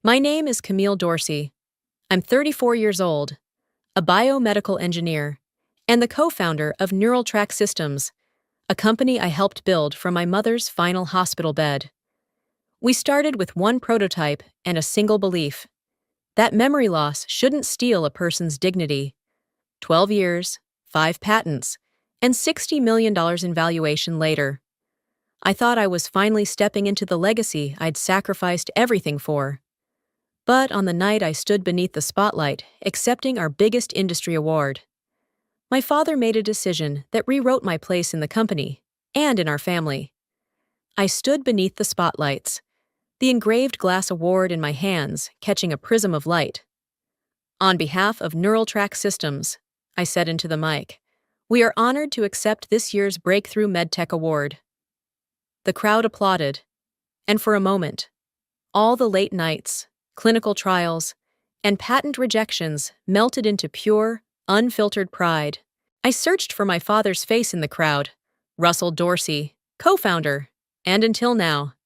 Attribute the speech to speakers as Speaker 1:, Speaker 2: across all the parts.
Speaker 1: My name is Camille Dorsey. I'm 34 years old, a biomedical engineer, and the co-founder of Neural Track Systems, a company I helped build from my mother's final hospital bed. We started with one prototype and a single belief: that memory loss shouldn't steal a person's dignity. 12 years, 5 patents, and $60 million in valuation later. I thought I was finally stepping into the legacy I'd sacrificed everything for. But on the night I stood beneath the spotlight, accepting our biggest industry award, my father made a decision that rewrote my place in the company and in our family. I stood beneath the spotlights, the engraved glass award in my hands catching a prism of light. "On behalf of Neural Track Systems," I said into the mic, "we are honored to accept this year's Breakthrough MedTech Award." The crowd applauded, and for a moment, all the late nights, clinical trials, and patent rejections melted into pure, unfiltered pride. I searched for my father's face in the crowd: Russell Dorsey, co-founder, and until now,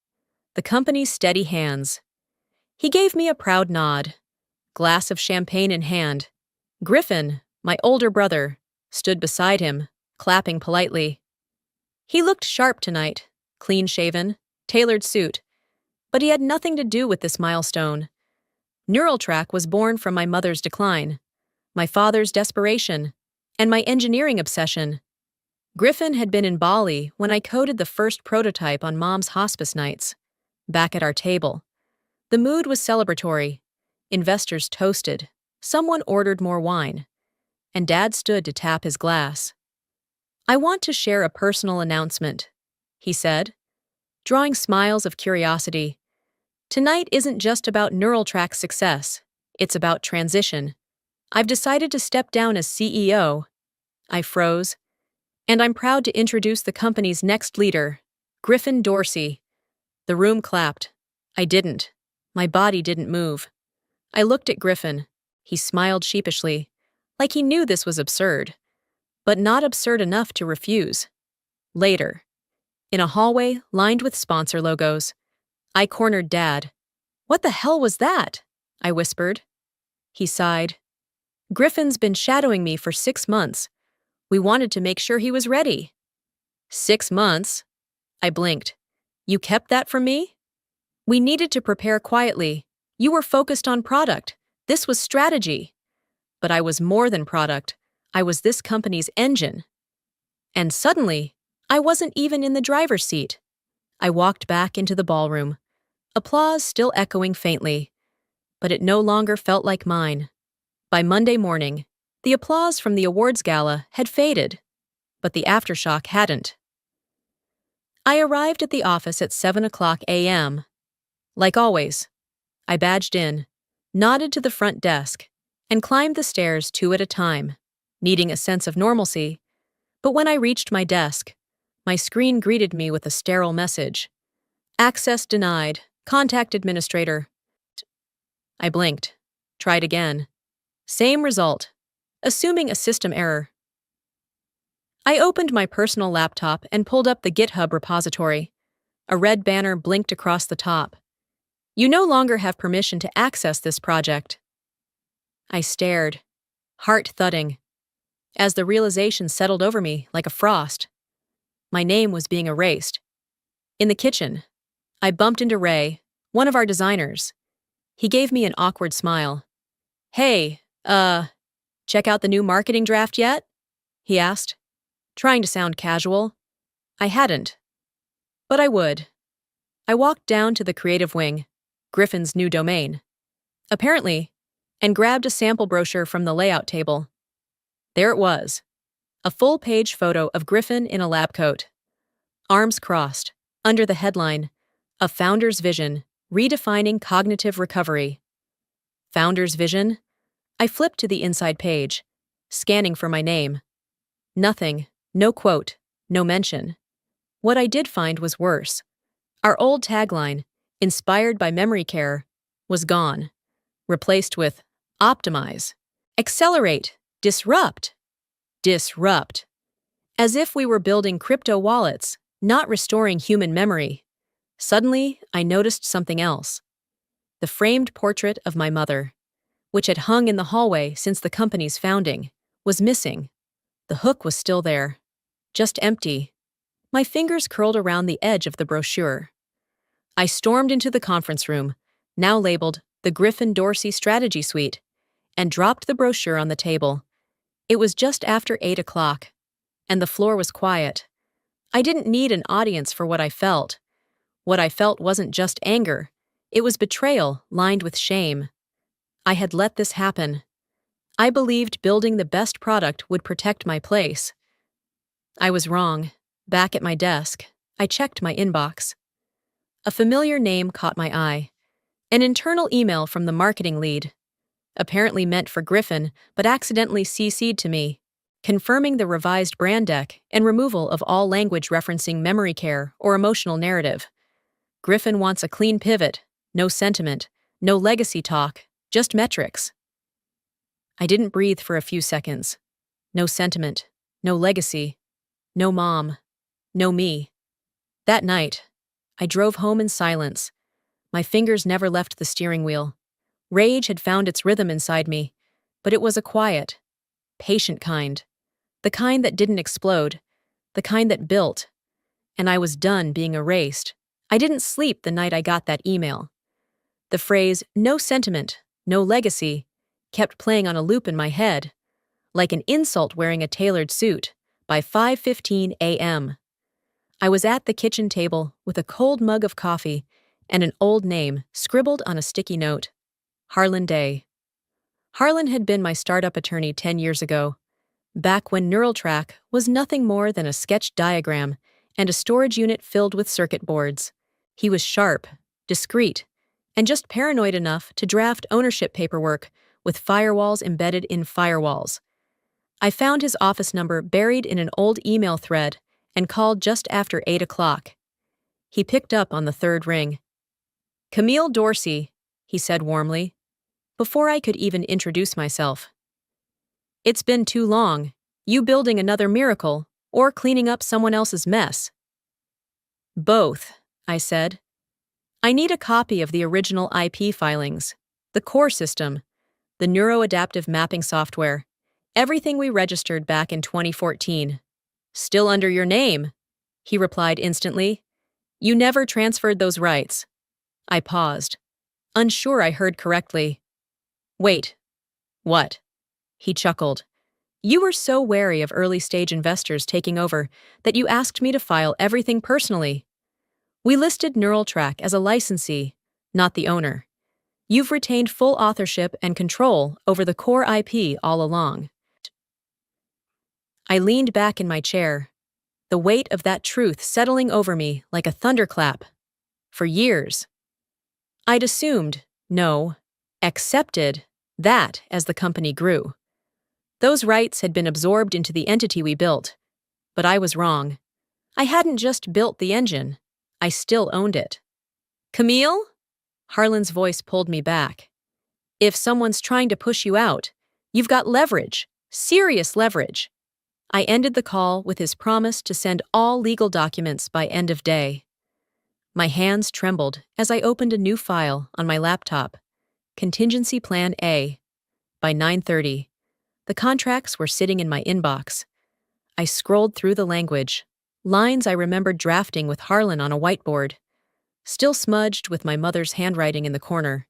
Speaker 1: the company's steady hands. He gave me a proud nod, glass of champagne in hand. Griffin, my older brother, stood beside him, clapping politely. He looked sharp tonight, clean-shaven, tailored suit, but he had nothing to do with this milestone. Neural Track was born from my mother's decline, my father's desperation, and my engineering obsession. Griffin had been in Bali when I coded the first prototype on Mom's hospice nights. Back at our table, the mood was celebratory. Investors toasted, someone ordered more wine, and Dad stood to tap his glass. "I want to share a personal announcement," he said, drawing smiles of curiosity. "Tonight isn't just about Neural Track's success, it's about transition. I've decided to step down as CEO." I froze. "And I'm proud to introduce the company's next leader, Griffin Dorsey." The room clapped. I didn't. My body didn't move. I looked at Griffin. He smiled sheepishly, like he knew this was absurd, but not absurd enough to refuse. Later, in a hallway lined with sponsor logos, I cornered Dad. "What the hell was that?" I whispered. He sighed. "Griffin's been shadowing me for 6 months. We wanted to make sure he was ready." 6 months? I blinked. "You kept that from me?" "We needed to prepare quietly. You were focused on product. This was strategy." But I was more than product. I was this company's engine. And suddenly, I wasn't even in the driver's seat. I walked back into the ballroom, applause still echoing faintly, but it no longer felt like mine. By Monday morning, the applause from the awards gala had faded, but the aftershock hadn't. I arrived at the office at 7 a.m. Like always, I badged in, nodded to the front desk, and climbed the stairs 2 at a time, needing a sense of normalcy. But when I reached my desk, my screen greeted me with a sterile message: "Access denied. Contact administrator." I blinked, tried again. Same result, assuming a system error. I opened my personal laptop and pulled up the GitHub repository. A red banner blinked across the top. "You no longer have permission to access this project." I stared, heart thudding, as the realization settled over me like a frost. My name was being erased. In the kitchen, I bumped into Ray, one of our designers. He gave me an awkward smile. "Hey, check out the new marketing draft yet?" he asked, trying to sound casual. I hadn't, but I would. I walked down to the creative wing, Griffin's new domain, apparently, and grabbed a sample brochure from the layout table. There it was, a full-page photo of Griffin in a lab coat, arms crossed, under the headline, "A Founder's Vision, Redefining Cognitive Recovery." Founder's Vision? I flipped to the inside page, scanning for my name. Nothing, no quote, no mention. What I did find was worse. Our old tagline, "Inspired by Memory Care," was gone, replaced with "Optimize," "Accelerate," "Disrupt." Disrupt. As if we were building crypto wallets, not restoring human memory. Suddenly, I noticed something else. The framed portrait of my mother, which had hung in the hallway since the company's founding, was missing. The hook was still there, just empty. My fingers curled around the edge of the brochure. I stormed into the conference room, now labeled the Griffin Dorsey Strategy Suite, and dropped the brochure on the table. It was just after 8 o'clock, and the floor was quiet. I didn't need an audience for what I felt. What I felt wasn't just anger. It was betrayal lined with shame. I had let this happen. I believed building the best product would protect my place. I was wrong. Back at my desk, I checked my inbox. A familiar name caught my eye. An internal email from the marketing lead, apparently meant for Griffin, but accidentally CC'd to me, confirming the revised brand deck and removal of all language referencing memory care or emotional narrative. Griffin wants a clean pivot, no sentiment, no legacy talk, just metrics. I didn't breathe for a few seconds. No sentiment, no legacy, no mom, no me. That night, I drove home in silence. My fingers never left the steering wheel. Rage had found its rhythm inside me, but it was a quiet, patient kind. The kind that didn't explode, the kind that built. And I was done being erased. I didn't sleep the night I got that email. The phrase, no sentiment, no legacy, kept playing on a loop in my head, like an insult wearing a tailored suit, by 5:15 a.m. I was at the kitchen table with a cold mug of coffee and an old name scribbled on a sticky note. Harlan Day. Harlan had been my startup attorney 10 years ago, back when NeuralTrack was nothing more than a sketch diagram and a storage unit filled with circuit boards. He was sharp, discreet, and just paranoid enough to draft ownership paperwork with firewalls embedded in firewalls. I found his office number buried in an old email thread and called just after 8 o'clock. He picked up on the third ring. "Camille Dorsey," he said warmly, before I could even introduce myself. "It's been too long. You building another miracle, or cleaning up someone else's mess?" "Both," I said. "I need a copy of the original IP filings, the core system, the neuroadaptive mapping software, everything we registered back in 2014. "Still under your name," he replied instantly. "You never transferred those rights." I paused, unsure I heard correctly. "Wait, what?" He chuckled. "You were so wary of early-stage investors taking over that you asked me to file everything personally. We listed NeuralTrack as a licensee, not the owner. You've retained full authorship and control over the core IP all along." I leaned back in my chair, the weight of that truth settling over me like a thunderclap. For years, I'd assumed, no, accepted, that as the company grew. Those rights had been absorbed into the entity we built. But I was wrong. I hadn't just built the engine. I still owned it. "Camille?" Harlan's voice pulled me back. "If someone's trying to push you out, you've got leverage, serious leverage." I ended the call with his promise to send all legal documents by end of day. My hands trembled as I opened a new file on my laptop. Contingency Plan A. By 9:30, the contracts were sitting in my inbox. I scrolled through the language, lines I remembered drafting with Harlan on a whiteboard, still smudged with my mother's handwriting in the corner.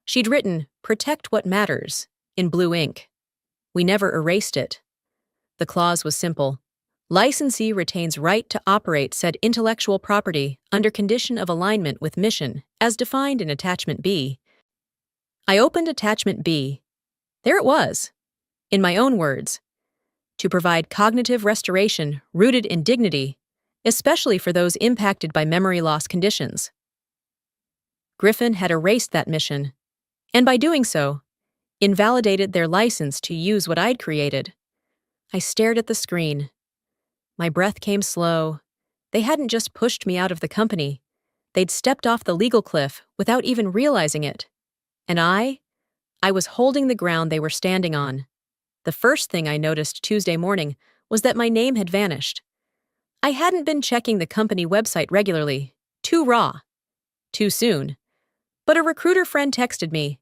Speaker 1: She'd written, "Protect what matters," in blue ink. We never erased it. The clause was simple. Licensee retains right to operate said intellectual property under condition of alignment with mission, as defined in Attachment B. I opened Attachment B. There it was. In my own words, to provide cognitive restoration rooted in dignity, especially for those impacted by memory loss conditions. Griffin had erased that mission, and by doing so, invalidated their license to use what I'd created. I stared at the screen. My breath came slow. They hadn't just pushed me out of the company. They'd stepped off the legal cliff without even realizing it. And I was holding the ground they were standing on. The first thing I noticed Tuesday morning was that my name had vanished. I hadn't been checking the company website regularly. Too raw. Too soon. But a recruiter friend texted me,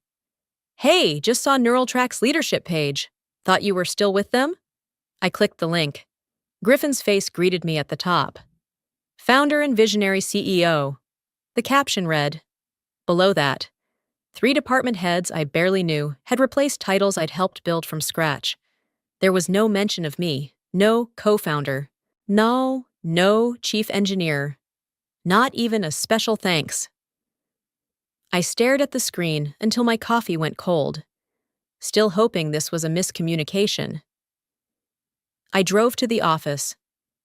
Speaker 1: "Hey, just saw Neural Track's leadership page. Thought you were still with them?" I clicked the link. Griffin's face greeted me at the top. Founder and visionary CEO. The caption read. Below that, 3 department heads I barely knew had replaced titles I'd helped build from scratch. There was no mention of me, no co-founder, no chief engineer, not even a special thanks. I stared at the screen until my coffee went cold, still hoping this was a miscommunication. I drove to the office,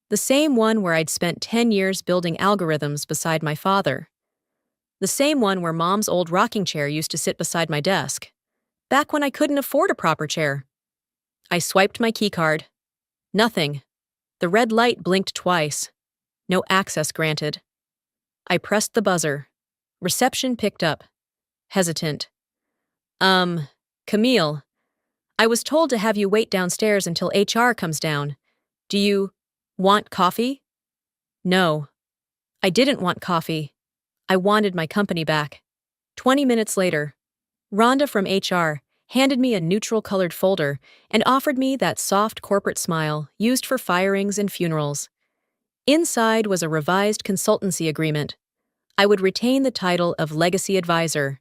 Speaker 1: the same one where I'd spent 10 years building algorithms beside my father. The same one where Mom's old rocking chair used to sit beside my desk, back when I couldn't afford a proper chair. I swiped my keycard. Nothing. The red light blinked twice. No access granted. I pressed the buzzer. Reception picked up. Hesitant. Camille, I was told to have you wait downstairs until HR comes down. Do you want coffee? No. I didn't want coffee. I wanted my company back. 20 minutes later, Rhonda from HR handed me a neutral-colored folder and offered me that soft corporate smile used for firings and funerals. Inside was a revised consultancy agreement. I would retain the title of Legacy Advisor,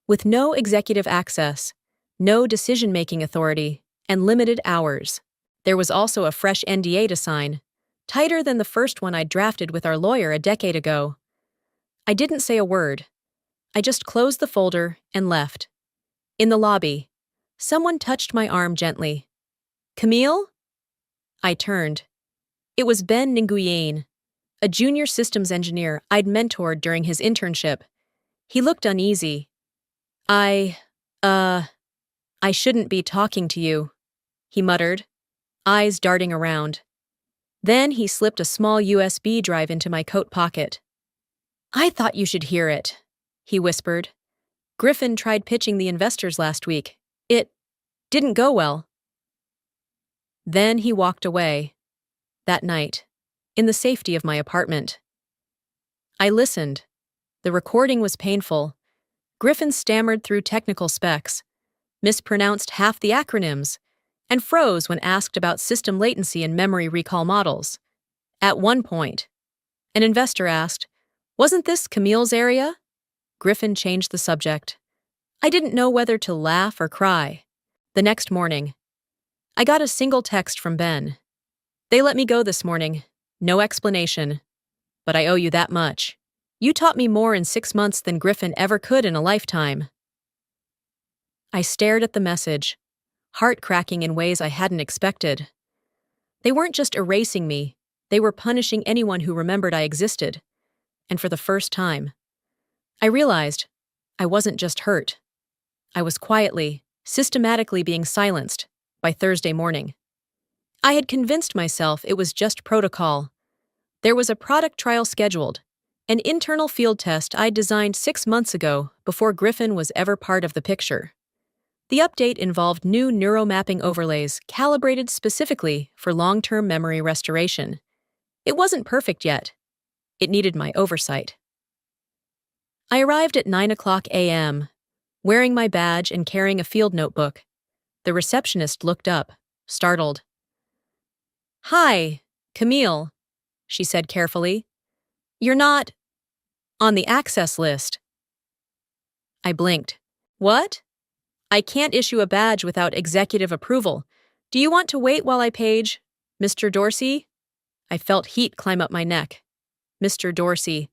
Speaker 1: with no executive access, no decision-making authority, and limited hours. There was also a fresh NDA to sign, tighter than the first one I'd drafted with our lawyer a decade ago. I didn't say a word. I just closed the folder and left. In the lobby, someone touched my arm gently. Camille? I turned. It was Ben Nguyen, a junior systems engineer I'd mentored during his internship. He looked uneasy. I shouldn't be talking to you, he muttered, eyes darting around. Then he slipped a small USB drive into my coat pocket. I thought you should hear it, he whispered. Griffin tried pitching the investors last week. It didn't go well. Then he walked away. That night, in the safety of my apartment. I listened. The recording was painful. Griffin stammered through technical specs, mispronounced half the acronyms, and froze when asked about system latency and memory recall models. At one point, an investor asked, "Wasn't this Camille's area?" Griffin changed the subject. I didn't know whether to laugh or cry. The next morning, I got a single text from Ben. "They let me go this morning. No explanation. But I owe you that much. You taught me more in 6 months than Griffin ever could in a lifetime." I stared at the message, heart cracking in ways I hadn't expected. They weren't just erasing me, they were punishing anyone who remembered I existed. And for the first time, I realized I wasn't just hurt. I was quietly, systematically being silenced by Thursday morning. I had convinced myself it was just protocol. There was a product trial scheduled, an internal field test I'd designed 6 months ago before Griffin was ever part of the picture. The update involved new neuromapping overlays calibrated specifically for long-term memory restoration. It wasn't perfect yet. It needed my oversight. I arrived at 9:00 a.m., wearing my badge and carrying a field notebook. The receptionist looked up, startled. "Hi, Camille," she said carefully. "You're not on the access list." I blinked. "What? I can't issue a badge without executive approval. Do you want to wait while I page Mr. Dorsey?" I felt heat climb up my neck. Mr. Dorsey.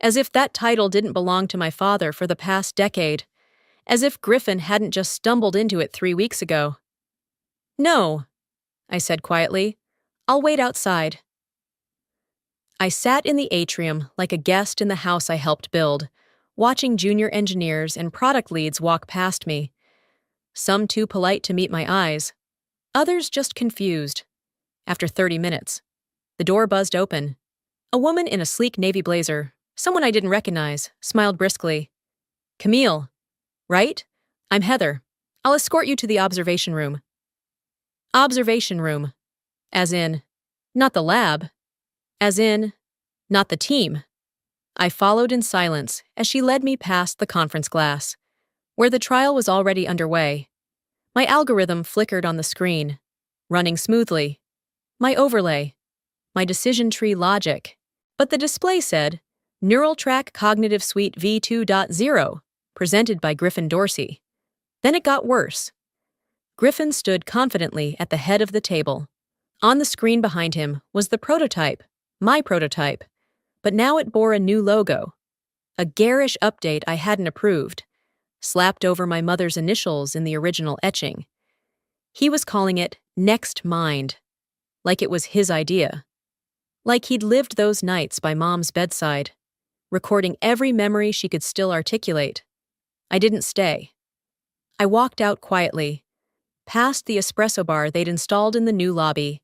Speaker 1: As if that title didn't belong to my father for the past decade. As if Griffin hadn't just stumbled into it 3 weeks ago. "No," I said quietly. "I'll wait outside." I sat in the atrium like a guest in the house I helped build, watching junior engineers and product leads walk past me. Some too polite to meet my eyes, others just confused. After 30 minutes, the door buzzed open. A woman in a sleek navy blazer, someone I didn't recognize, smiled briskly. "Camille, right? I'm Heather. I'll escort you to the observation room." Observation room. As in, not the lab. As in, not the team. I followed in silence as she led me past the conference glass, where the trial was already underway. My algorithm flickered on the screen, running smoothly. My overlay, my decision tree logic. But the display said, Neural Track Cognitive Suite v2.0, presented by Griffin Dorsey. Then it got worse. Griffin stood confidently at the head of the table. On the screen behind him was the prototype, my prototype, but now it bore a new logo, a garish update I hadn't approved, slapped over my mother's initials in the original etching. He was calling it Next Mind, like it was his idea. Like he'd lived those nights by Mom's bedside, recording every memory she could still articulate. I didn't stay. I walked out quietly, past the espresso bar they'd installed in the new lobby,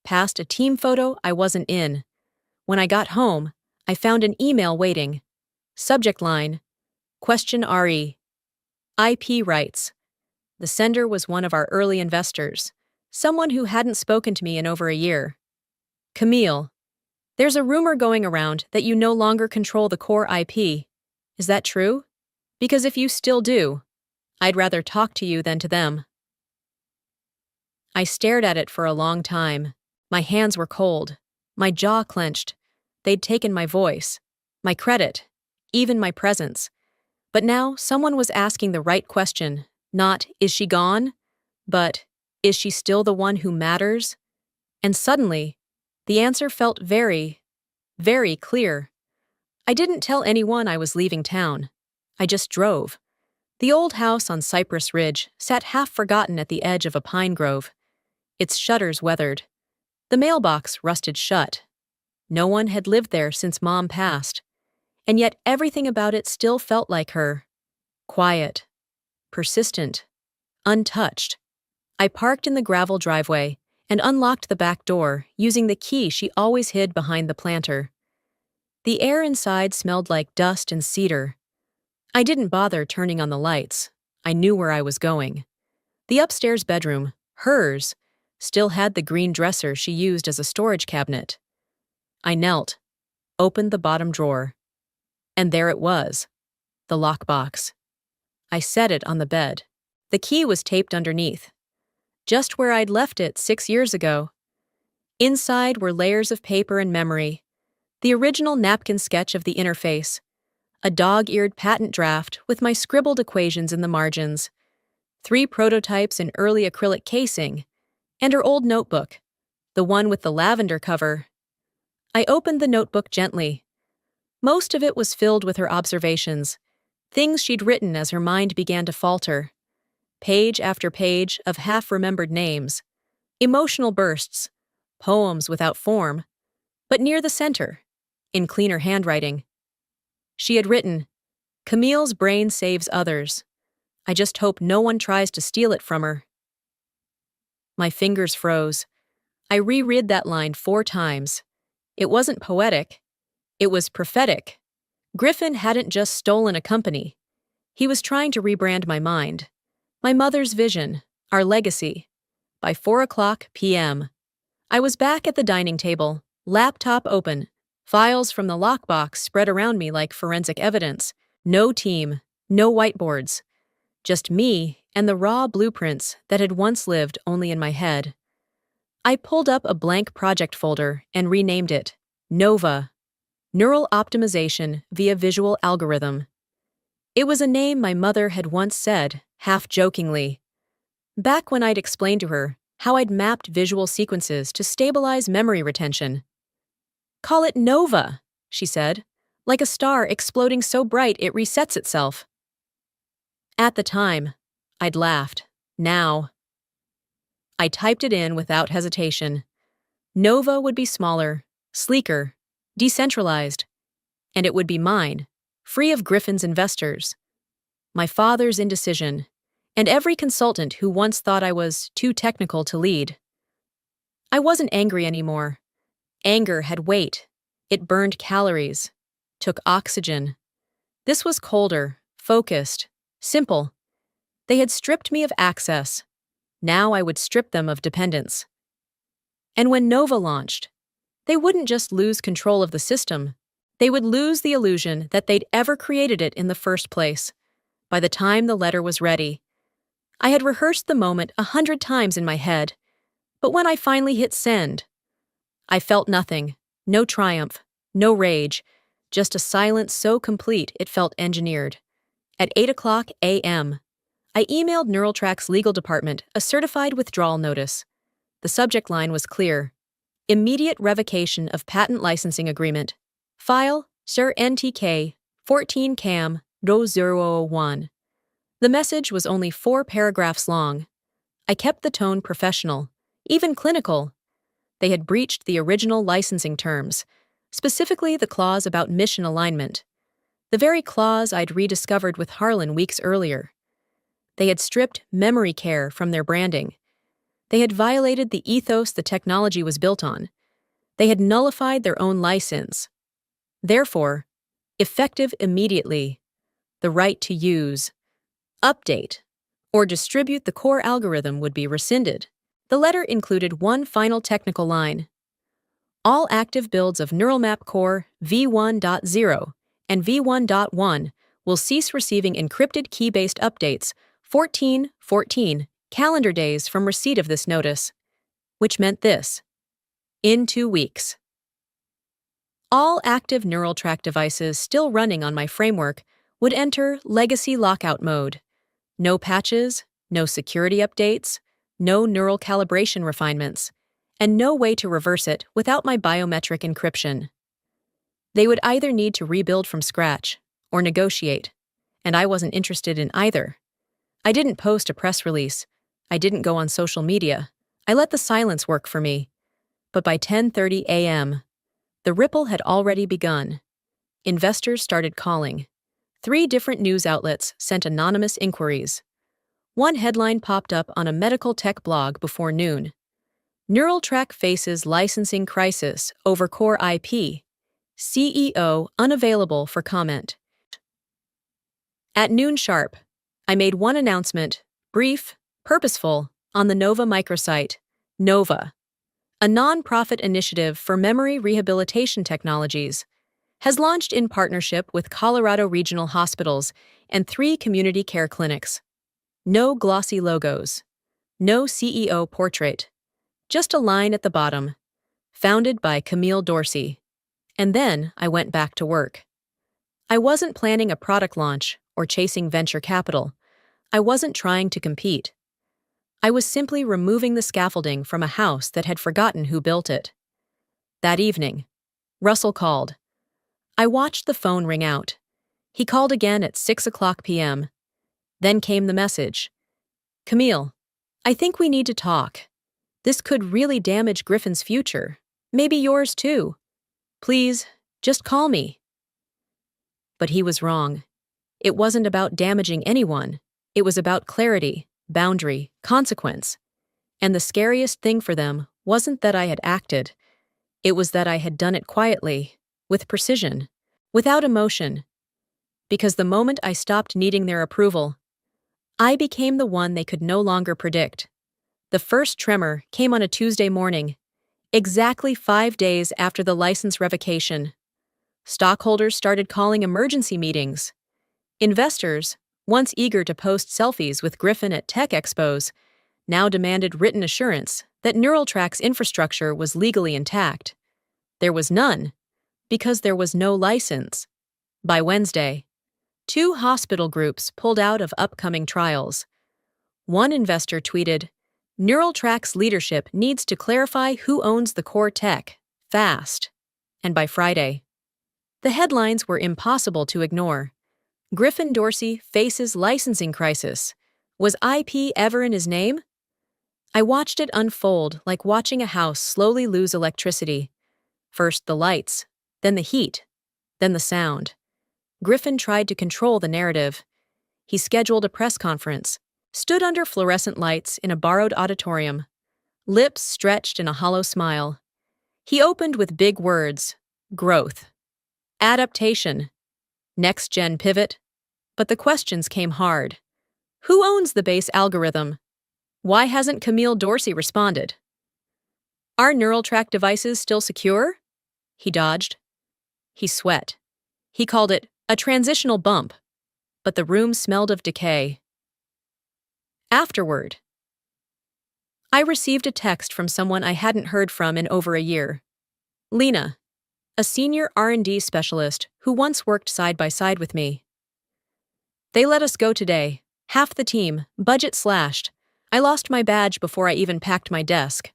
Speaker 1: past a team photo I wasn't in. When I got home, I found an email waiting. Subject line, question RE. IP rights. The sender was one of our early investors, someone who hadn't spoken to me in over a year. Camille, there's a rumor going around that you no longer control the core IP. Is that true? Because if you still do, I'd rather talk to you than to them. I stared at it for a long time. My hands were cold. My jaw clenched. They'd taken my voice, my credit, even my presence. But now someone was asking the right question. Not, is she gone? But, is she still the one who matters? And suddenly, the answer felt very, very clear. I didn't tell anyone I was leaving town. I just drove. The old house on Cypress Ridge sat half forgotten at the edge of a pine grove, its shutters weathered. The mailbox rusted shut. No one had lived there since Mom passed, and yet everything about it still felt like her. Quiet, persistent, untouched. I parked in the gravel driveway and unlocked the back door using the key she always hid behind the planter. The air inside smelled like dust and cedar. I didn't bother turning on the lights. I knew where I was going. The upstairs bedroom, hers, still had the green dresser she used as a storage cabinet. I knelt, opened the bottom drawer, and there it was, the lockbox. I set it on the bed. The key was taped underneath, just where I'd left it 6 years ago. Inside were layers of paper and memory, the original napkin sketch of the interface, a dog-eared patent draft with my scribbled equations in the margins, 3 prototypes in early acrylic casing, and her old notebook, the one with the lavender cover. I opened the notebook gently. Most of it was filled with her observations, things she'd written as her mind began to falter. Page after page of half-remembered names, emotional bursts, poems without form, but near the center, in cleaner handwriting. She had written, Camille's brain saves others. I just hope no one tries to steal it from her. My fingers froze. I reread that line 4 times. It wasn't poetic. It was prophetic. Griffin hadn't just stolen a company. He was trying to rebrand my mind. My mother's vision, our legacy. By 4:00 p.m., I was back at the dining table, laptop open, files from the lockbox spread around me like forensic evidence. No team, no whiteboards. Just me and the raw blueprints that had once lived only in my head. I pulled up a blank project folder and renamed it NOVA, Neural Optimization via Visual Algorithm. It was a name my mother had once said, half-jokingly, back when I'd explained to her how I'd mapped visual sequences to stabilize memory retention. Call it NOVA, she said, like a star exploding so bright it resets itself. At the time, I'd laughed. Now, I typed it in without hesitation. Nova would be smaller, sleeker, decentralized, and it would be mine, free of Griffin's investors, my father's indecision, and every consultant who once thought I was too technical to lead. I wasn't angry anymore. Anger had weight. It burned calories, took oxygen. This was colder, focused, simple. They had stripped me of access. Now I would strip them of dependence. And when Nova launched, they wouldn't just lose control of the system, They would lose the illusion that they'd ever created it in the first place. By the time the letter was ready, I had rehearsed the moment 100 times in my head, but when I finally hit send, I felt nothing, no triumph, no rage, just a silence so complete it felt engineered. At 8 a.m., I emailed NeuralTrack's legal department a certified withdrawal notice. The subject line was clear: immediate revocation of patent licensing agreement. File, Sir NTK, 14 Cam, 0001. The message was only 4 paragraphs long. I kept the tone professional, even clinical. They had breached the original licensing terms, specifically the clause about mission alignment, the very clause I'd rediscovered with Harlan weeks earlier. They had stripped memory care from their branding. They had violated the ethos the technology was built on. They had nullified their own license. Therefore, effective immediately, the right to use, update, or distribute the core algorithm would be rescinded. The letter included one final technical line: all active builds of Neural Map Core v1.0 and v1.1 will cease receiving encrypted key-based updates 14 calendar days from receipt of this notice, which meant this: in 2 weeks. All active NeuralTrack devices still running on my framework would enter legacy lockout mode. No patches, no security updates, no neural calibration refinements, and no way to reverse it without my biometric encryption. They would either need to rebuild from scratch or negotiate, and I wasn't interested in either. I didn't post a press release. I didn't go on social media. I let the silence work for me. But by 10:30 a.m., the ripple had already begun. Investors started calling. 3 different news outlets sent anonymous inquiries. One headline popped up on a medical tech blog before noon: NeuralTrack faces licensing crisis over core IP. CEO unavailable for comment. At noon sharp, I made one announcement, brief, purposeful, on the Nova microsite. Nova, a non-profit initiative for memory rehabilitation technologies, has launched in partnership with Colorado Regional Hospitals and 3 community care clinics. No glossy logos. No CEO portrait. Just a line at the bottom. Founded by Camille Dorsey. And then I went back to work. I wasn't planning a product launch or chasing venture capital. I wasn't trying to compete. I was simply removing the scaffolding from a house that had forgotten who built it. That evening, Russell called. I watched the phone ring out. He called again at 6 p.m. Then came the message: Camille, I think we need to talk. This could really damage Griffin's future. Maybe yours too. Please, just call me. But he was wrong. It wasn't about damaging anyone. It was about clarity, boundary, consequence. And the scariest thing for them wasn't that I had acted. It was that I had done it quietly, with precision, without emotion. Because the moment I stopped needing their approval, I became the one they could no longer predict. The first tremor came on a Tuesday morning, exactly 5 days after the license revocation. Stockholders started calling emergency meetings. Investors, once eager to post selfies with Griffin at tech expos, now demanded written assurance that NeuralTrack's infrastructure was legally intact. There was none, because there was no license. By Wednesday, 2 hospital groups pulled out of upcoming trials. One investor tweeted, NeuralTrack's leadership needs to clarify who owns the core tech, fast. And by Friday, the headlines were impossible to ignore. Griffin Dorsey faces licensing crisis. Was IP ever in his name? I watched it unfold like watching a house slowly lose electricity. First the lights, then the heat, then the sound. Griffin tried to control the narrative. He scheduled a press conference, stood under fluorescent lights in a borrowed auditorium, lips stretched in a hollow smile. He opened with big words: growth, adaptation, next-gen pivot. But the questions came hard. Who owns the base algorithm? Why hasn't Camille Dorsey responded? Are NeuralTrack devices still secure? He dodged. He sweat. He called it a transitional bump, but the room smelled of decay. Afterward, I received a text from someone I hadn't heard from in over a year. Lena, a senior R&D specialist who once worked side by side with me. They let us go today. Half the team, budget slashed. I lost my badge before I even packed my desk.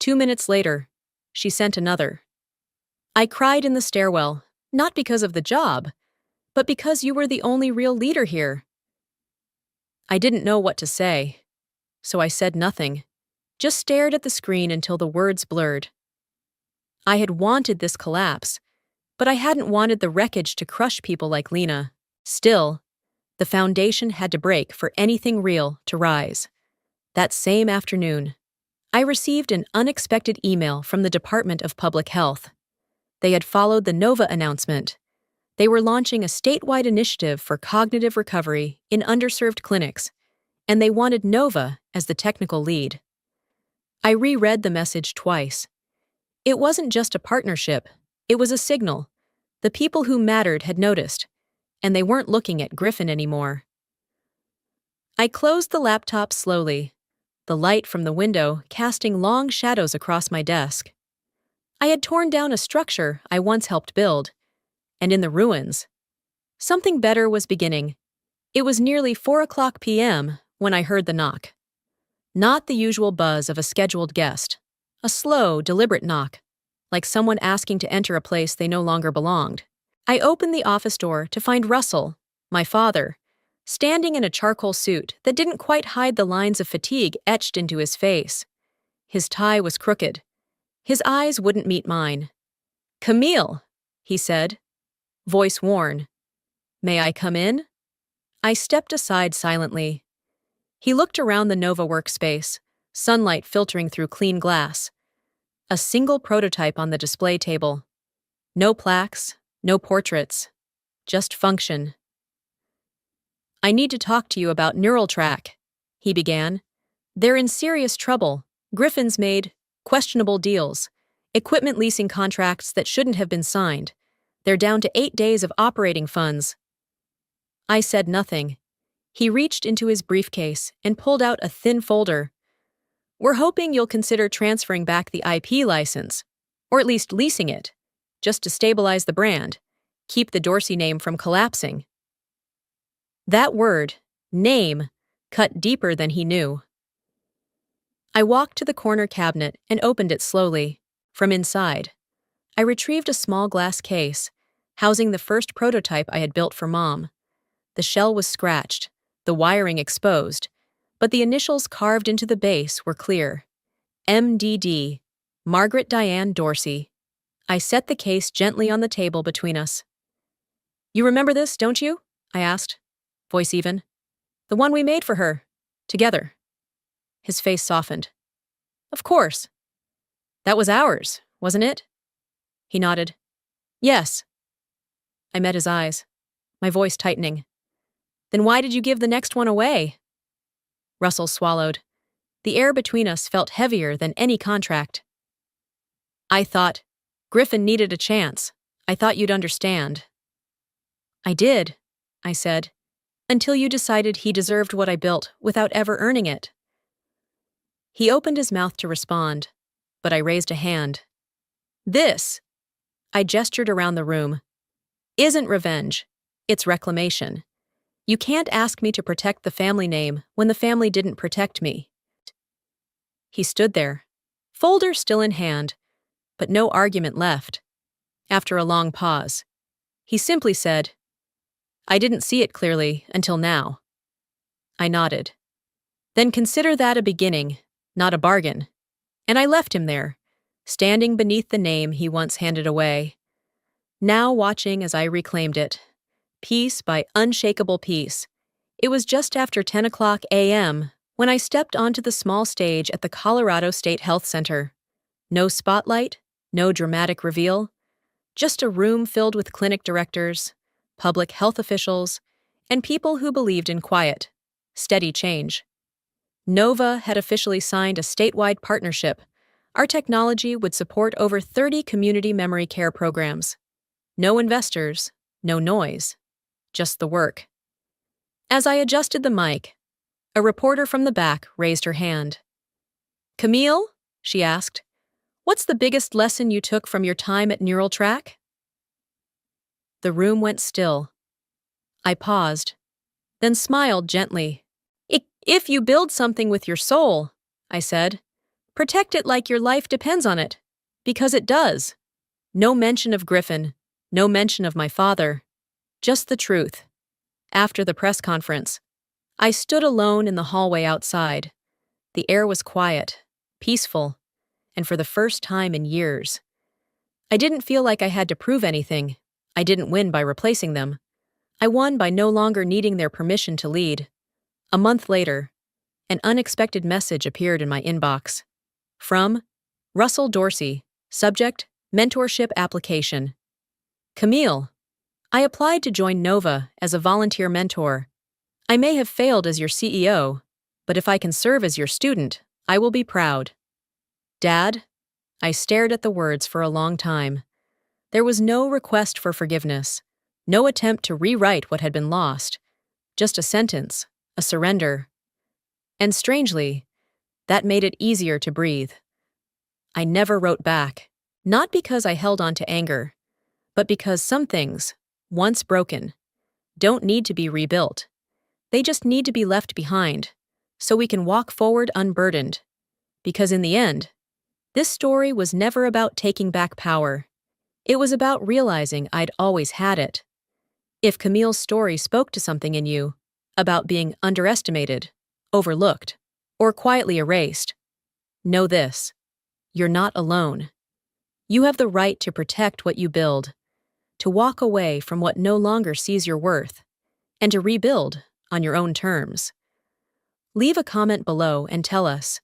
Speaker 1: 2 minutes later, she sent another. I cried in the stairwell, not because of the job, but because you were the only real leader here. I didn't know what to say, so I said nothing, just stared at the screen until the words blurred. I had wanted this collapse, but I hadn't wanted the wreckage to crush people like Lena. Still, the foundation had to break for anything real to rise. That same afternoon, I received an unexpected email from the Department of Public Health. They had followed the NOVA announcement. They were launching a statewide initiative for cognitive recovery in underserved clinics, and they wanted NOVA as the technical lead. I reread the message twice. It wasn't just a partnership, it was a signal. The people who mattered had noticed, and they weren't looking at Griffin anymore. I closed the laptop slowly, the light from the window casting long shadows across my desk. I had torn down a structure I once helped build, and in the ruins, something better was beginning. It was nearly 4:00 p.m. when I heard the knock. Not the usual buzz of a scheduled guest, a slow, deliberate knock, like someone asking to enter a place they no longer belonged. I opened the office door to find Russell, my father, standing in a charcoal suit that didn't quite hide the lines of fatigue etched into his face. His tie was crooked. His eyes wouldn't meet mine. "Camille," he said, voice worn. "May I come in?" I stepped aside silently. He looked around the Nova workspace, sunlight filtering through clean glass. A single prototype on the display table. No plaques, no portraits, just function. "I need to talk to you about Neural Track," he began. "They're in serious trouble. Griffin's made questionable deals, equipment leasing contracts that shouldn't have been signed. They're down to 8 days of operating funds." I said nothing. He reached into his briefcase and pulled out a thin folder. "We're hoping you'll consider transferring back the IP license, or at least leasing it, just to stabilize the brand, keep the Dorsey name from collapsing." That word, name, cut deeper than he knew. I walked to the corner cabinet and opened it slowly. From inside, I retrieved a small glass case, housing the first prototype I had built for Mom. The shell was scratched, the wiring exposed, but the initials carved into the base were clear. MDD, Margaret Diane Dorsey. I set the case gently on the table between us. "You remember this, don't you?" I asked, voice even. "The one we made for her, together." His face softened. "Of course. That was ours, wasn't it?" He nodded. "Yes." I met his eyes, my voice tightening. "Then why did you give the next one away?" Russell swallowed. The air between us felt heavier than any contract. "I thought Griffin needed a chance. I thought you'd understand." "I did," I said, "until you decided he deserved what I built without ever earning it." He opened his mouth to respond, but I raised a hand. "This," I gestured around the room, "isn't revenge. It's reclamation. You can't ask me to protect the family name when the family didn't protect me." He stood there, folder still in hand, but no argument left. After a long pause, he simply said, "I didn't see it clearly until now." I nodded. "Then consider that a beginning, not a bargain." And I left him there, standing beneath the name he once handed away, now watching as I reclaimed it, piece by unshakable piece. It was just after 10:00 a.m. when I stepped onto the small stage at the Colorado State Health Center. No spotlight, no dramatic reveal, just a room filled with clinic directors, public health officials, and people who believed in quiet, steady change. Nova had officially signed a statewide partnership, Our technology would support over 30 community memory care programs. No investors, no noise, just the work. As I adjusted the mic, a reporter from the back raised her hand. "Camille?" she asked. "What's the biggest lesson you took from your time at Neural Track?" The room went still. I paused, then smiled gently. If you build something with your soul," I said, "protect it like your life depends on it, because it does." No mention of Griffin, no mention of my father, just the truth. After the press conference, I stood alone in the hallway outside. The air was quiet, peaceful, and for the first time in years. I didn't feel like I had to prove anything. I didn't win by replacing them. I won by no longer needing their permission to lead. A month later, an unexpected message appeared in my inbox. From Russell Dorsey, subject, mentorship application. "Camille, I applied to join Nova as a volunteer mentor. I may have failed as your CEO, but if I can serve as your student, I will be proud." "Dad?" I stared at the words for a long time. There was no request for forgiveness, no attempt to rewrite what had been lost, just a sentence, a surrender. And strangely, that made it easier to breathe. I never wrote back, not because I held on to anger, but because some things, once broken, don't need to be rebuilt. They just need to be left behind, so we can walk forward unburdened. Because in the end, this story was never about taking back power. It was about realizing I'd always had it. If Camille's story spoke to something in you, about being underestimated, overlooked, or quietly erased, know this: you're not alone. You have the right to protect what you build, to walk away from what no longer sees your worth, and to rebuild on your own terms. Leave a comment below and tell us,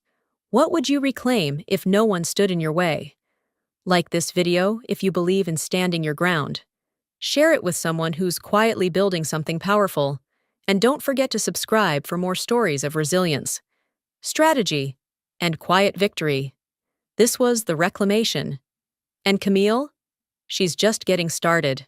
Speaker 1: what would you reclaim if no one stood in your way? Like this video if you believe in standing your ground. Share it with someone who's quietly building something powerful. And don't forget to subscribe for more stories of resilience, strategy, and quiet victory. This was The Reclamation. And Camille? She's just getting started.